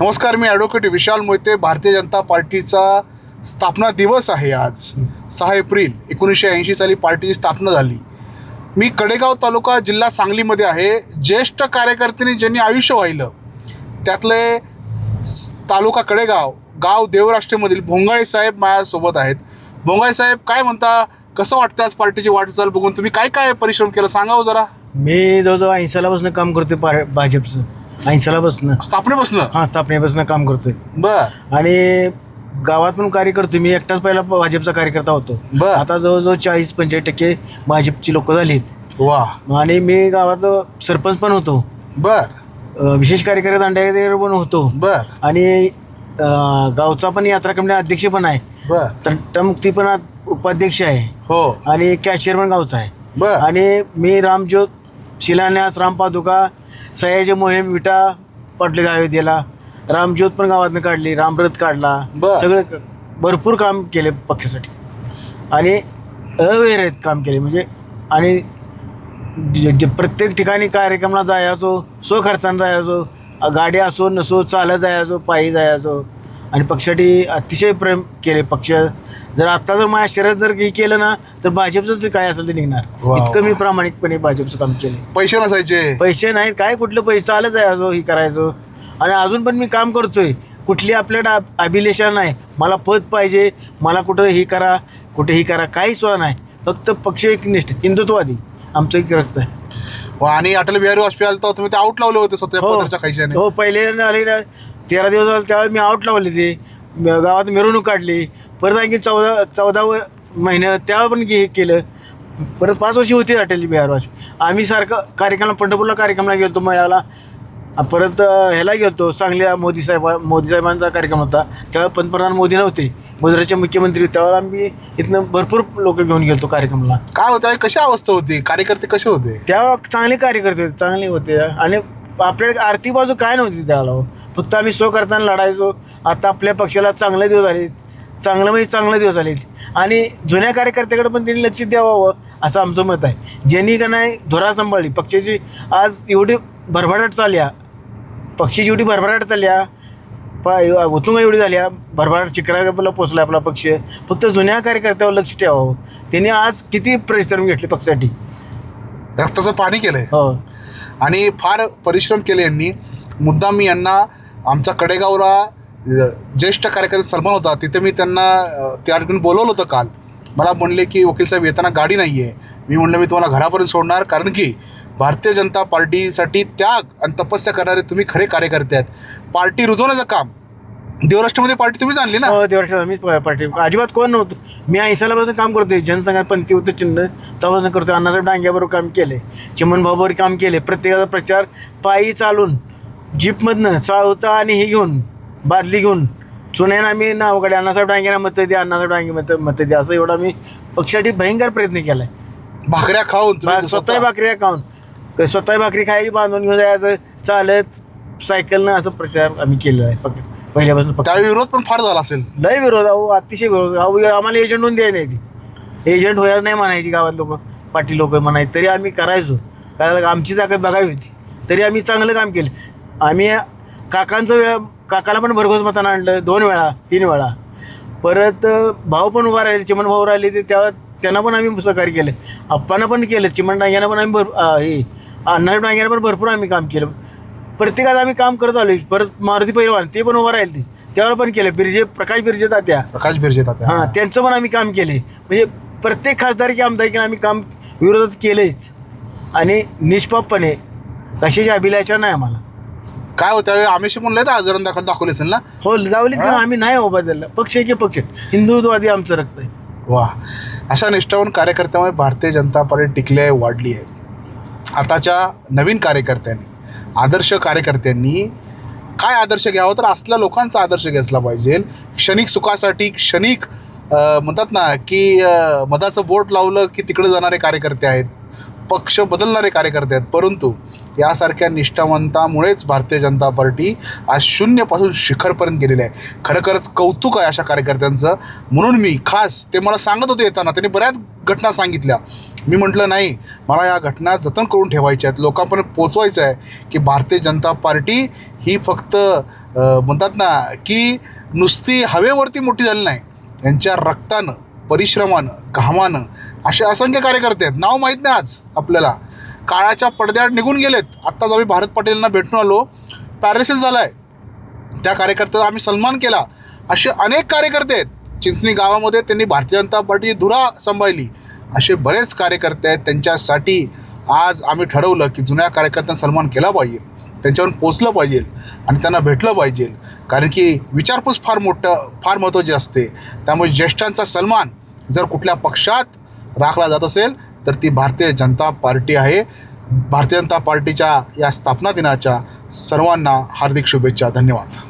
नमस्कार, मी ॲडव्होकेट विशाल मोहिते. भारतीय जनता पार्टीचा स्थापना दिवस आहे आज 6 एप्रिल 1980 साली पार्टीची स्थापना झाली. मी कडेगाव तालुका जिल्हा सांगलीमध्ये आहे. ज्येष्ठ कार्यकर्त्यांनी ज्यांनी आयुष्य वाहिलं त्यातले तालुका कडेगाव, गाव देवराष्ट्रेमधील भोंगाळे साहेब माझ्यासोबत आहेत. भोंगाळे साहेब, काय म्हणता, कसं वाटतं आज पार्टीची वाटचाल बघून? तुम्ही काय काय परिश्रम केलं सांगावं जरा. मी जवळजवळ 80 सालापासून काम करतोय भाजपचं. 80 सालापासून स्थापनेपासून? हां, स्थापनेपासून काम करतोय. बर. आणि गावात पण कार्य करतोय. मी एकटाच पहिला भाजपचा कार्यकर्ता होतो. बर. आता जवळजवळ 40-45% भाजपची लोक झालीत. वा. आणि मी गावात सरपंच पण होतो. बर. विशेष कार्यकर्ता दांड्या पण होतो. बर. आणि गावचा पण यात्रा कमिटी अध्यक्ष पण आहे. बर. तंटमुक्ती पण उपाध्यक्ष आहे. हो. आणि कॅशियर पण गावचा आहे. बर. आणि मी रामज्योत, शिलान्यास, रामपादुका, सह्याची मोहीम, विटा पाटले अयोध्येला, रामज्योत पण गावातनं काढली, रामरथ काढला. सगळं भरपूर काम केले पक्षासाठी आणि अविरहित काम केले. म्हणजे आणि प्रत्येक ठिकाणी कार्यक्रमाला जायचो, स्वखर्चानं जायचो, गाडी असो नसो, चालत जायचो, पायी जायचो. आणि पक्षासाठी अतिशय प्रेम केले. पक्ष जर आत्ता जर माझ्या शरीरात जर हे केलं ना तर भाजपचं काय असेल ते निघणार. इतकं मी प्रामाणिकपणे भाजपचं काम केलं. पैसे नसायचे? पैसे नाहीत, काय कुठलं पैसे, चालत जायचो, हे करायचो. आणि अजून पण मी काम करतोय. कुठली आपल्याला अभिलेषा नाही, मला पद पाहिजे, मला कुठं हे करा, कुठे ही करा, काही सुद्धा नाही. फक्त पक्ष एकनिष्ठ हिंदुत्ववादी आमचं एक रक्त आहे. आणि अटल बिहारी वाजपेयी आलता, तुम्ही ते आउट लावले होते स्वतः पदाच्या खायच्याने? हो, पहिले आले ना 13 दिवस झाले त्यावेळेस मी आउट लावले. ते गावात मिरवणूक काढली. परत आणखी 14 महिने त्यावेळेस पण हे केलं. परत 5 वर्षी होती अटल बिहारी वाजपेयी. आम्ही सारखं कार्यक्रम, पंढरपूरला कार्यक्रमाला गेलो मयाला. परत ह्याला गेलो सांगलीला, मोदी साहेबांचा कार्यक्रम होता. त्यावेळेस पंतप्रधान मोदी नव्हते, गुजरातचे मुख्यमंत्री. त्यावेळेला आम्ही इथनं भरपूर लोक घेऊन गेलो कार्यक्रमाला. काय होतं, कशी अवस्था होती, कार्यकर्ते कसे होते त्यावेळेला? चांगले कार्यकर्ते होते, चांगले होते. आणि आपल्याकडे आर्थिक बाजू काय नव्हती त्यावेळेला. फक्त आम्ही स्वखर्चानं लढायचो. आता आपल्या पक्षाला चांगले दिवस आले, चांगले दिवस आलेत. आणि जुन्या कार्यकर्त्याकडे पण त्यांनी लक्ष द्यावं असं आमचं मत आहे. ज्यांनी का नाही धुरा सांभाळली पक्षाची, आज एवढी भरभराट चालल्या, पक्षाची एवढी भरभराट चालल्या, उतुंग एवढी झाल्या, भरभराट शिखराला पोचला आपला पक्ष. फक्त जुन्या कार्यकर्त्यावर लक्ष ठेवावं. त्यांनी आज किती परिश्रम घेतले पक्षासाठी, रक्ताचं पाणी केलंय. हो. आणि फार परिश्रम केले यांनी. मुद्दाम मी यांना आमच्या कडेगावला ज्येष्ठ कार्यकर्ते सलमान होता, तिथे मी त्यांना त्या ठिकाणी बोलवलं होतं काल. मला म्हणले की वकील साहेब येताना गाडी नाही आहे. मी म्हणलं मी तुम्हाला घरापर्यंत सोडणार, कारण की भारतीय जनता पार्टीसाठी त्याग आणि तपस्या करणारे तुम्ही खरे कार्यकर्ते आहेत. पार्टी रुजवण्याचं काम देवराष्ट्रमध्ये पार्टी तुम्हीच आणली ना? हो, देवराष्ट्र मीच पार्टी. अजिबात कोण नव्हतं. मी 80 सालापासून काम करतोय. जनसंघात पंथी होतं चिन्ह तेव्हापासून करतोय. अण्णासाहेब डांग्याबरोबर काम केले, चिमण भाऊबरोबर काम केले. प्रत्येकाचा प्रचार पायी चालून, जीपमधनं साळुता आणि हे घेऊन, बादली घेऊन, चुन्यानं आम्ही नावाकडे अण्णासाहेब डांगेला मतं द्या, अण्णासाहेब डांगे मतं द्या, असं एवढा मी पक्षासाठी भयंकर प्रयत्न केला आहे. भाकऱ्या खाऊन, स्वतः भाकरी खाऊन, स्वतः भाकरी खायची, बांधून घेऊन जायचं, चालत, सायकलनं, असं प्रचार आम्ही केलेला आहे पहिल्यापासून. त्या विरोध पण फार झाला असेल? लय विरोध, अहो अतिशय विरोध. अहो आम्हाला एजंट होऊन द्याय नाही, ती एजंट व्हायला नाही म्हणायची गावात लोक, पाटील लोक म्हणायची. तरी आम्ही करायचो, कारण आमची ताकद बघावी होती. तरी आम्ही चांगलं काम केलं. आम्ही काकाला पण भरघोस मतानं आणलं 2 वेळा 3 वेळा. परत भाऊ पण उभा राहिले, चिमण भाऊ राहिले, ते त्यांना पण आम्ही सहकार्य केलं. आप्पांना पण केलं, चिमण डांग्यांना पण आम्ही हे अण्णासाहेब डांग्यांना पण भरपूर आम्ही काम केलं. प्रत्येकात आम्ही काम करत आलो. परत मारुती पहिलवान ते पण उभं राहिले, त्यावर पण केलं. प्रकाश बिर्जे तात्या हां, त्यांचं पण आम्ही काम केले. म्हणजे प्रत्येक खासदारकी आमदारकीला आम्ही काम विरोधात केलंच. आणि निष्पापपणे कशाची अभिलाषा नाही आम्हाला. काय होतं, आम्ही म्हणलं तर आजारांना दाखवले असेल ना? हो, लावलीच. आम्ही नाही उभा दिला. पक्ष की पक्ष, हिंदुत्ववादी आमचं रक्त आहे. वा. अशा निष्ठावान कार्यकर्त्यामुळे भारतीय जनता पार्टी टिकली आहे, वाढली आहे. आताच्या नवीन कार्यकर्त्यांनी, आदर्श कार्यकर्त्यांनी काय आदर्श घ्यावा, तर असल्या लोकांचा आदर्श घेतला पाहिजे. क्षणिक सुखासाठी, क्षणिक म्हणतात ना की मधाचं बोट लावलं की तिकडे जाणारे कार्यकर्ते आहेत, पक्ष बदलणारे कार्यकर्ते आहेत. परंतु यासारख्या निष्ठावंतामुळेच भारतीय जनता पार्टी आज 0पासून शिखरपर्यंत गेलेली आहे. खरंच कौतुक आहे अशा कार्यकर्त्यांचं. म्हणून मी खास, ते मला सांगत होते येताना, त्यांनी बऱ्याच घटना सांगितल्या. मी म्हटलं नाही, मला या घटना जतन करून ठेवायच्या आहेत, लोकांपर्यंत पोचवायचं आहे की भारतीय जनता पार्टी ही फक्त म्हणतात ना की नुसती हवेवरती मोठी झाली नाही, यांच्या रक्तानं, परिश्रमानं, घामानं असे असंख्य कार्यकर्ते आहेत. नाव माहीत नाही आज आपल्याला, काळाच्या पडद्याआड निघून गेलेत. आत्ताच आम्ही भारत पाटीलांना भेटून आलो, पॅरालिसिस झाला आहे, त्या कार्यकर्त्याचा आम्ही सन्मान केला. असे अनेक कार्यकर्ते आहेत. चिंचणी गावामध्ये त्यांनी भारतीय जनता पार्टीची धुरा सांभाळली. असे बरेच कार्यकर्ते आहेत. त्यांच्यासाठी आज आम्ही ठरवलं की जुन्या कार्यकर्त्यांना सन्मान केला पाहिजे, त्यांच्यावर पोचलं पाहिजे आणि त्यांना भेटलं पाहिजे. कारण की विचारपूस फार महत्त्वाची असते. त्यामुळे ज्येष्ठांचा सन्मान जर कुठल्या पक्षात राखला जात असेल तर ती भारतीय जनता पार्टी आहे. भारतीय जनता पार्टीच्या या स्थापना दिनाच्या सर्वांना हार्दिक शुभेच्छा. धन्यवाद.